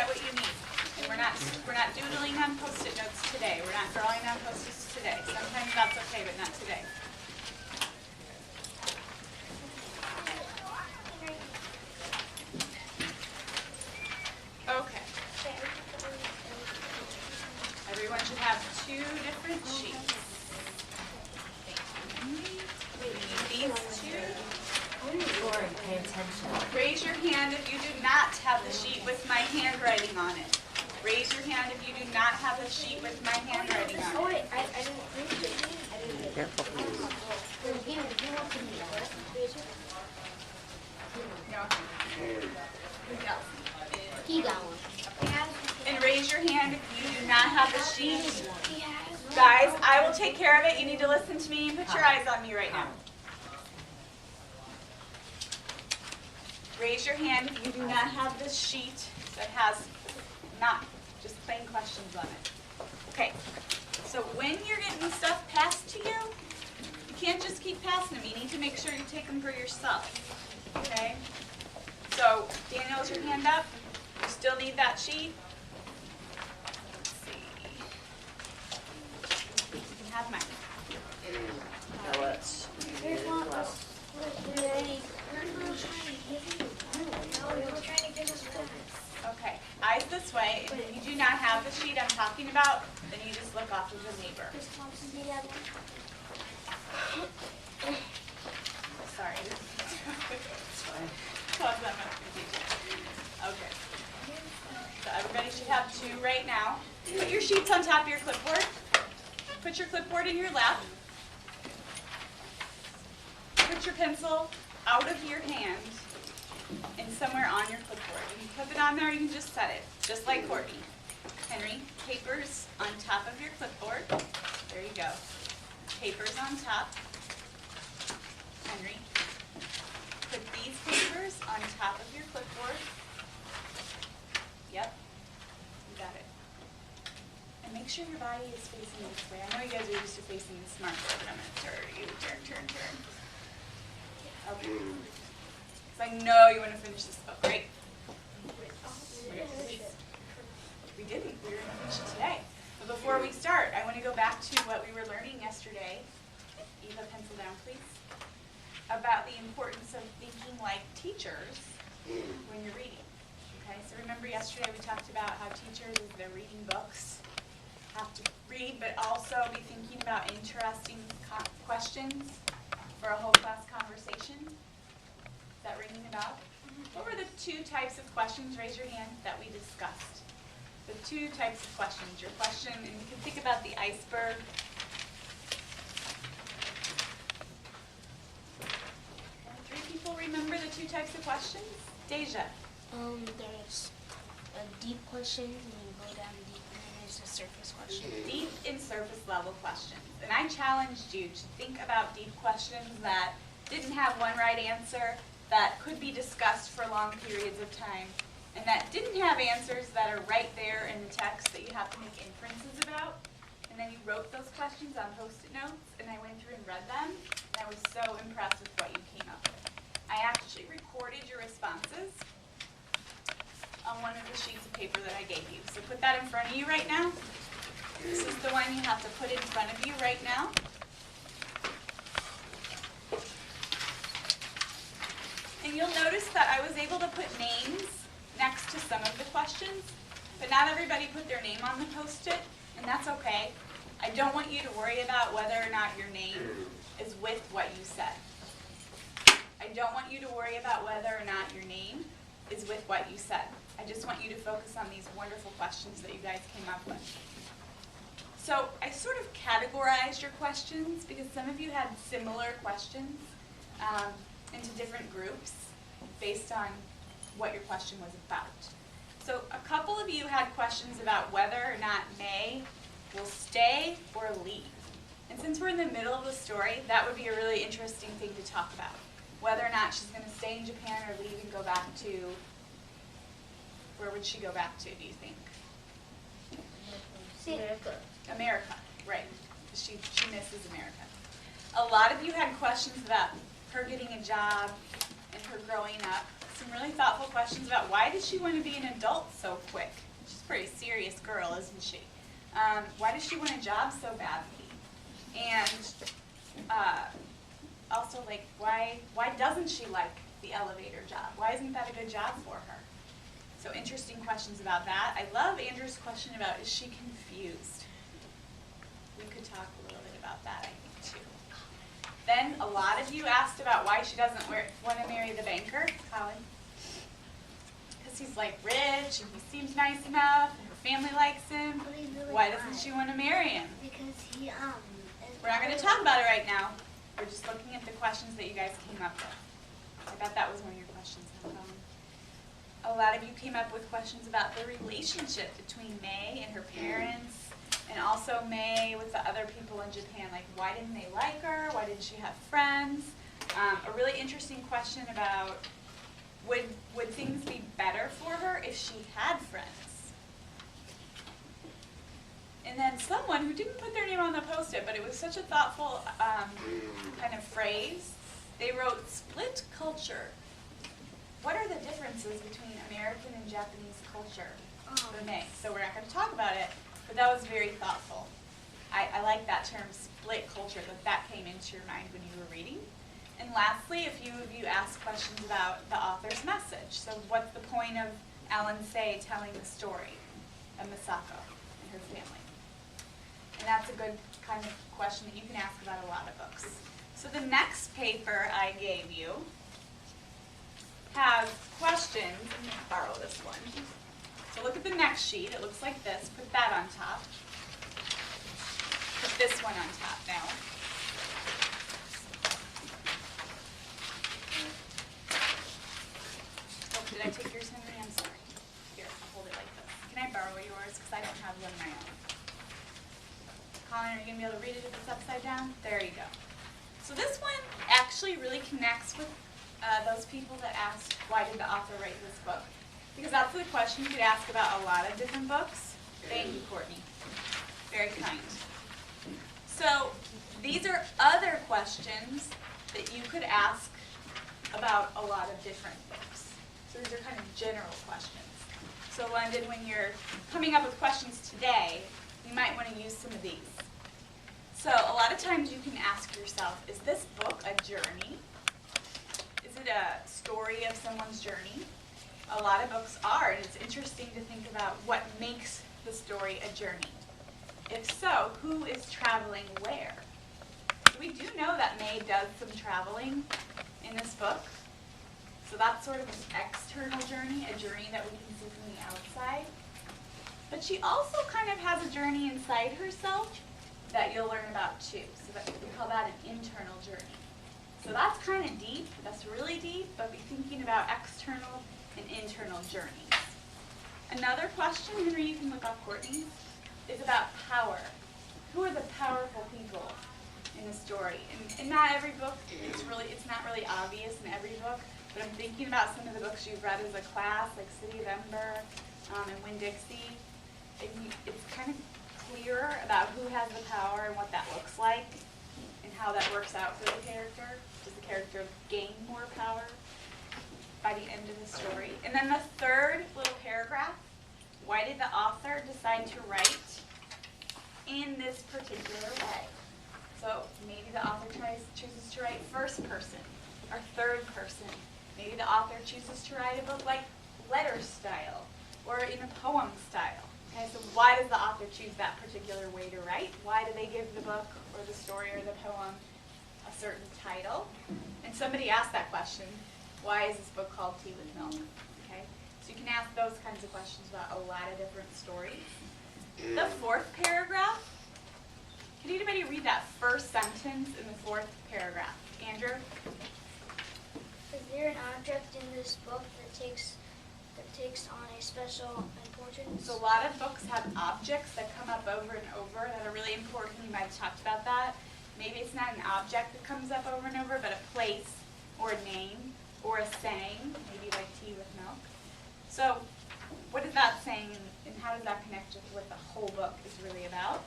what you need. And we're not doodling on Post-it notes today. We're not drawing on Post-its today. Sometimes that's okay, but not today. Okay. Everyone should have 2 different sheets. These 2. Pay attention. Raise your hand if you do not have the sheet with my handwriting on it. Raise your hand if you do not have a sheet with my handwriting on it. Oh wait, I didn't finish it. Careful. No. He got one. And raise your hand if you do not have the sheet. Guys, I will take care of it. You need to listen to me and put your eyes on me right now. Raise your hand if you do not have this sheet that has not just plain questions on it. Okay, so when you're getting stuff passed to you, you can't just keep passing them. You need to make sure you take them for yourself. Okay? So, Daniel, is your hand up? You still need that sheet? Let's see. You can have mine. Now let's. Here's one. Okay, eyes this way. If you do not have the sheet I'm talking about, then you just look off of the neighbor. Sorry. It's fine. Cause that much confusion. Okay. So everybody should have 2 right now. Put your sheets on top of your clipboard. Put your clipboard in your lap. Put your pencil out of your hand and somewhere on your clipboard. You can clip it on there, you can just set it, just like Courtney. Henry, papers on top of your clipboard. There you go. Papers on top. Henry, put these papers on top of your clipboard. Yep, you got it. And make sure your body is facing this way. I know you guys are used to facing the smart board, but I'm going to turn you. Turn. Okay. So I know you want to finish this book, right? We didn't. We were going to finish it today. But before we start, I want to go back to what we were learning yesterday. Eva, pencil down, please. About the importance of thinking like teachers when you're reading. Okay, so remember yesterday we talked about how teachers, as they're reading books, have to read, but also be thinking about interesting questions for a whole class conversation. Is that ringing a bell? What were the 2 types of questions, raise your hand, that we discussed? The 2 types of questions. Your question, and you can think about the iceberg. Only 3 people remember the 2 types of questions? Deja. There's a deep question, and you go down deep, and then there's a surface question. Deep and surface level questions. And I challenged you to think about deep questions that didn't have one right answer, that could be discussed for long periods of time, and that didn't have answers that are right there in the text that you have to make inferences about. And then you wrote those questions on Post-it notes, and I went through and read them, and I was so impressed with what you came up with. I actually recorded your responses on one of the sheets of paper that I gave you. So put that in front of you right now. This is the one you have to put in front of you right now. And you'll notice that I was able to put names next to some of the questions, but not everybody put their name on the Post-it, and that's okay. I don't want you to worry about whether or not your name is with what you said. I don't want you to worry about whether or not your name is with what you said. I just want you to focus on these wonderful questions that you guys came up with. So I sort of categorized your questions because some of you had similar questions into different groups based on what your question was about. So a couple of you had questions about whether or not May will stay or leave. And since we're in the middle of the story, that would be a really interesting thing to talk about. Whether or not she's going to stay in Japan or leave and go back to, where would she go back to, do you think? America. America, right. She misses America. A lot of you had questions about her getting a job and her growing up. some really thoughtful questions about why did she want to be an adult so quick? She's a pretty serious girl, isn't she? Why does she want a job so badly? And also, like, why doesn't she like the elevator job? Why isn't that a good job for her? So interesting questions about that. I love Andrew's question about, is she confused? We could talk a little bit about that, I think, too. Then a lot of you asked about why she doesn't want to marry the banker, Colin. Because he's like rich and he seems nice enough and her family likes him. But he's really Why doesn't not. she want to marry him? Because he is We're not going to talk about it right now. We're just looking at the questions that you guys came up with. I bet that was one of your questions, huh, Colin? A lot of you came up with questions about the relationship between May and her parents, and also May with the other people in Japan. Like, why didn't they like her? Why didn't she have friends? A really interesting question about would things be better for her if she had friends? And then someone who didn't put their name on the post-it, but it was such a thoughtful kind of phrase, they wrote, split culture. What are the differences between American and Japanese culture for May? So we're not going to talk about it, but that was very thoughtful. I like that term, split culture, that came into your mind when you were reading. And lastly, a few of you asked questions about the author's message. So what's the point of Ellen Say telling the story of Misako and her family? And that's a good kind of question that you can ask about a lot of books. So the next paper I gave you has questions. I'm going to borrow this one. So look at the next sheet. It looks like this. Put that on top. Put this one on top now. Oh, did I take yours, Henry? I'm sorry. Here, I'll hold it like this. Can I borrow yours? Because I don't have one of my own. Colin, are you going to be able to read it if it's upside down? There you go. So this one actually really connects with those people that asked, why did the author write this book? Because that's the question you could ask about a lot of different books. Thank you, Courtney. Very kind. So these are other questions that you could ask about a lot of different books. So these are kind of general questions. So London, when you're coming up with questions today, you might want to use some of these. So a lot of times you can ask yourself, is this book a journey? Is it a story of someone's journey? A lot of books are, and it's interesting to think about what makes the story a journey. If so, who is traveling where? We do know that May does some traveling in this book. So that's sort of an external journey, a journey that we can see from the outside. But she also kind of has a journey inside herself that you'll learn about too. So that we call that an internal journey. So that's kind of deep, that's really deep, but be thinking about external and internal journeys. Another question, Henry, you can look up Courtney, is about power. Who are the powerful people in the story? And not every book, it's not really obvious in every book, but I'm thinking about some of the books you've read as a class, like City of Ember and Winn-Dixie. It's kind of clearer about who has the power and what that looks like and how that works out for the character. Does the character gain more power by the end of the story? And then the third little paragraph, why did the author decide to write in this particular way? So maybe the author chooses to write first person or third person. Maybe the author chooses to write a book like letter style or in a poem style. Okay, so why does the author choose that particular way to write? Why do they give the book or the story or the poem a certain title? And somebody asked that question, why is this book called Tea with Milk? Okay, so you can ask those kinds of questions about a lot of different stories. The fourth paragraph, can anybody read that first sentence in the fourth paragraph? Andrew? Is there an object in this book that takes on a special importance? So a lot of books have objects that come up over and over that are really important. You might have talked about that. Maybe it's not an object that comes up over and over, but a place or a name or a saying, maybe like tea with milk. So what is that saying and how does that connect with what the whole book is really about?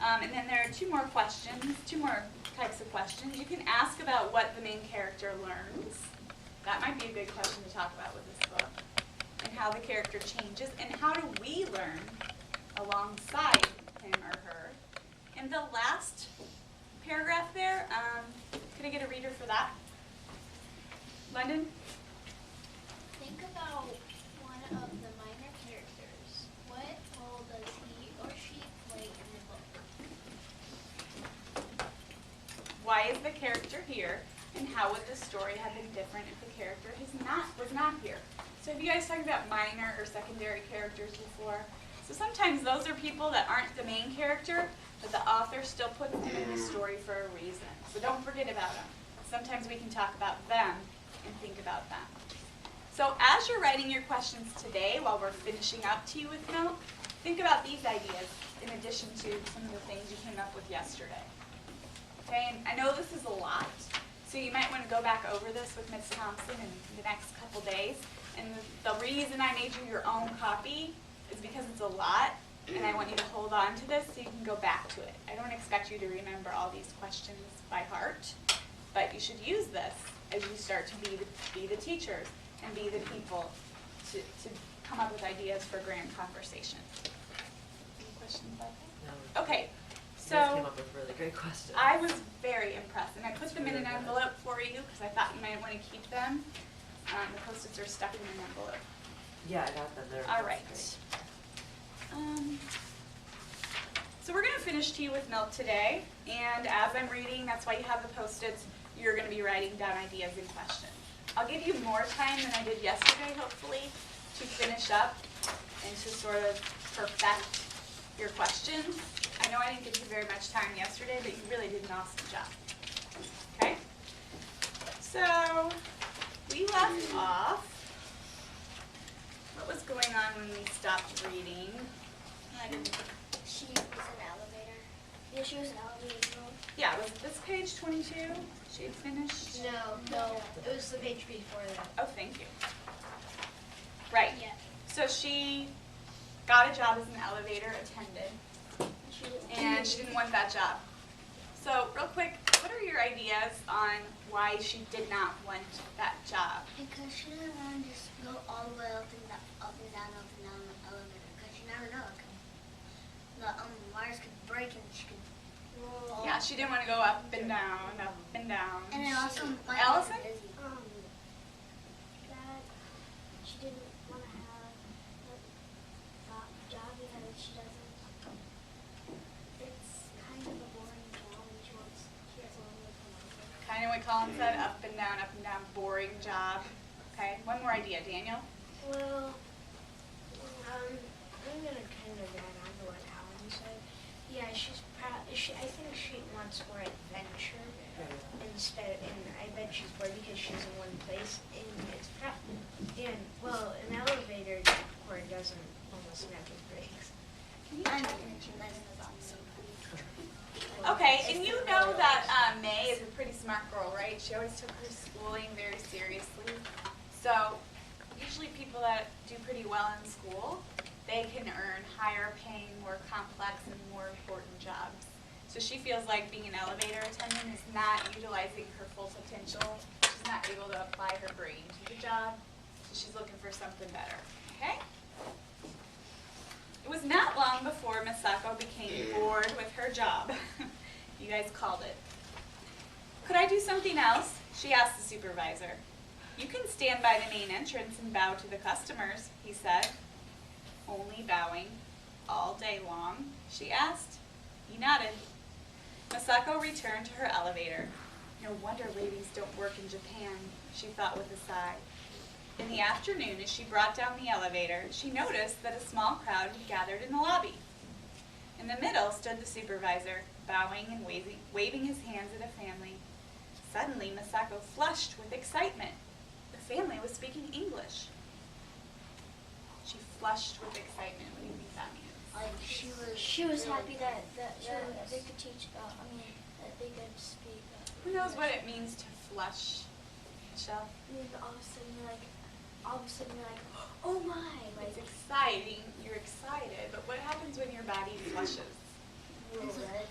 And then there are two more questions, two more types of questions. You can ask about what the main character learns. That might be a good question to talk about with this book. And how the character changes, and how do we learn alongside him or her. And the last paragraph there, could I get a reader for that? London? Think about one of the minor characters. What role does he or she play in the book? Why is the character here, and how would the story have been different if the character was not here? So have you guys talked about minor or secondary characters before? So sometimes those are people that aren't the main character, but the author still puts them in the story for a reason. So don't forget about them. Sometimes we can talk about them and think about them. So as you're writing your questions today, while we're finishing up Tea with Milk, think about these ideas in addition to some of the things you came up with yesterday. Okay, and I know this is a lot, so you might want to go back over this with Ms. Thompson in the next couple days. And the reason I made you your own copy is because it's a lot, and I want you to hold on to this so you can go back to it. I don't expect you to remember all these questions by heart, but you should use this as you start to be the teachers and be the people to come up with ideas for grand conversation. Any questions about that? No. Okay, You guys came so up with really great questions. I was very impressed, and I put them in an envelope for you because I thought you might want to keep them. The Post-its are stuck in an envelope. Yeah, I got them there. All right. So we're going to finish Tea with Milk today, and as I'm reading, that's why you have the Post-its, you're going to be writing down ideas and questions. I'll give you more time than I did yesterday, hopefully, to finish up and to sort of perfect your questions. I know I didn't give you very much time yesterday, but you really did an awesome job. Okay? So we left off. What was going on when we stopped reading? I didn't. She was an elevator. Yeah, she was an elevator. Yeah, was it this page 22? She had finished? No, it was the page before that. Oh, thank you. Right. Yeah. So she got a job as an elevator attendant, She was, and she didn't want that job. So real quick, what are your ideas on why she did not want that job? because she didn't want to just go all the way up and down, the elevator. Because you never know. The wires could break and she could roll. Yeah, she didn't want to go up and down, up and down. And it also might Allison? be busy. That she didn't want to have that job because she doesn't. It's kind of a boring job, and she doesn't want to come over. Kind of what Colin said, up and down, boring job. Okay, one more idea, Daniel. Well, I'm gonna kind of add on to what Alan said. Yeah, I think she wants more adventure instead, and I bet she's bored because she's in one place, and well, an elevator core doesn't almost never breaks. Okay, and you know that May is a pretty smart girl, right? She always took her schooling very seriously. So usually people that do pretty well in school, they can earn higher paying, more complex, and more important jobs. So she feels like being an elevator attendant is not utilizing her full potential. She's not able to apply her brain to the job. So she's looking for something better, okay? It was not long before Misako became bored with her job. You guys called it. Could I do something else? She asked the supervisor. You can stand by the main entrance and bow to the customers, he said. Only bowing all day long? She asked. He nodded. Misako returned to her elevator. No wonder ladies don't work in Japan, she thought with a sigh. In the afternoon, as she brought down the elevator, she noticed that a small crowd had gathered in the lobby. In the middle stood the supervisor, bowing and waving his hands at a family. Suddenly, Misako flushed with excitement. The family was speaking English. She flushed with excitement. What do you think that means? Like she was happy that they could teach. That they could speak. Who knows what it means to flush, Michelle? And then all of a sudden you're like, oh my! It's exciting. You're excited, but what happens when your body flushes? It's red.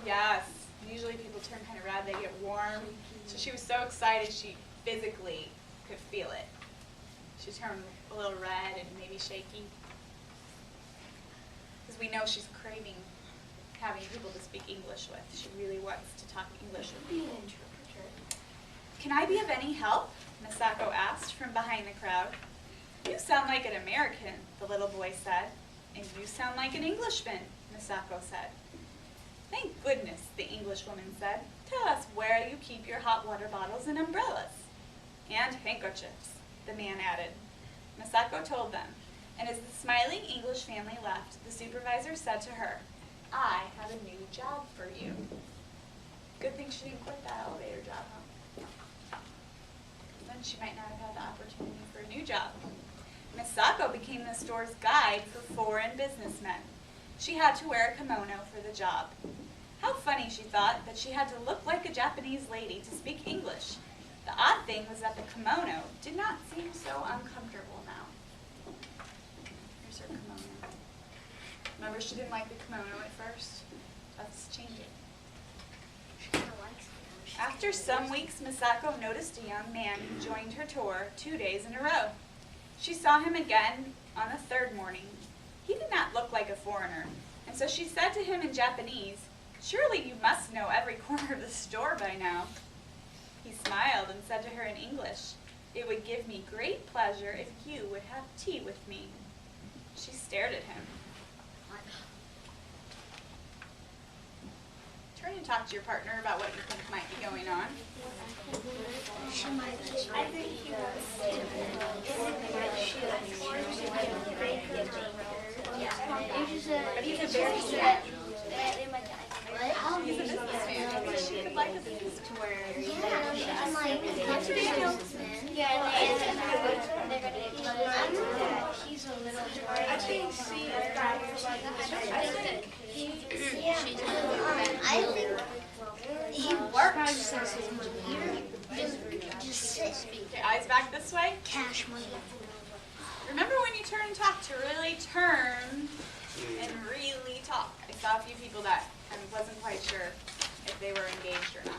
Yes. Usually people turn kind of red. They get warm. So she was so excited she physically could feel it. She turned a little red and maybe shaky. Because we know she's craving having people to speak English with. She really wants to talk English with people. Can I be of any help? Misako asked from behind the crowd. You sound like an American, the little boy said. And you sound like an Englishman, Misako said. Thank goodness, the Englishwoman said. Tell us where you keep your hot water bottles and umbrellas. And handkerchiefs, the man added. Misako told them, and as the smiling English family left, the supervisor said to her, I have a new job for you. Good thing she didn't quit that elevator job, huh? Then she might not have had the opportunity for a new job. Misako became the store's guide for foreign businessmen. She had to wear a kimono for the job. How funny, she thought, that she had to look like a Japanese lady to speak English. The odd thing was that the kimono did not seem so uncomfortable now. Here's her kimono. Remember, she didn't like the kimono at first? Let's change it. She kind of likes it now. After some weeks, Misako noticed a young man who joined her tour 2 days in a row. She saw him again on the third morning. He did not look like a foreigner, and so she said to him in Japanese, Surely you must know every corner of the store by now. He smiled and said to her in English, It would give me great pleasure if you would have tea with me. She stared at him. Turn and talk to your partner about what you think might be going on. I think he was But he's a very sad. He's a businessman. I think she could like a business to where I'm like, that's a salesman. Yeah, they're gonna get He's a little boy. I think I think he works. Just sit. Okay, eyes back this way. cash money. Remember when you turn and talk to really turn and really talk. I saw a few people that I wasn't quite sure if they were engaged or not.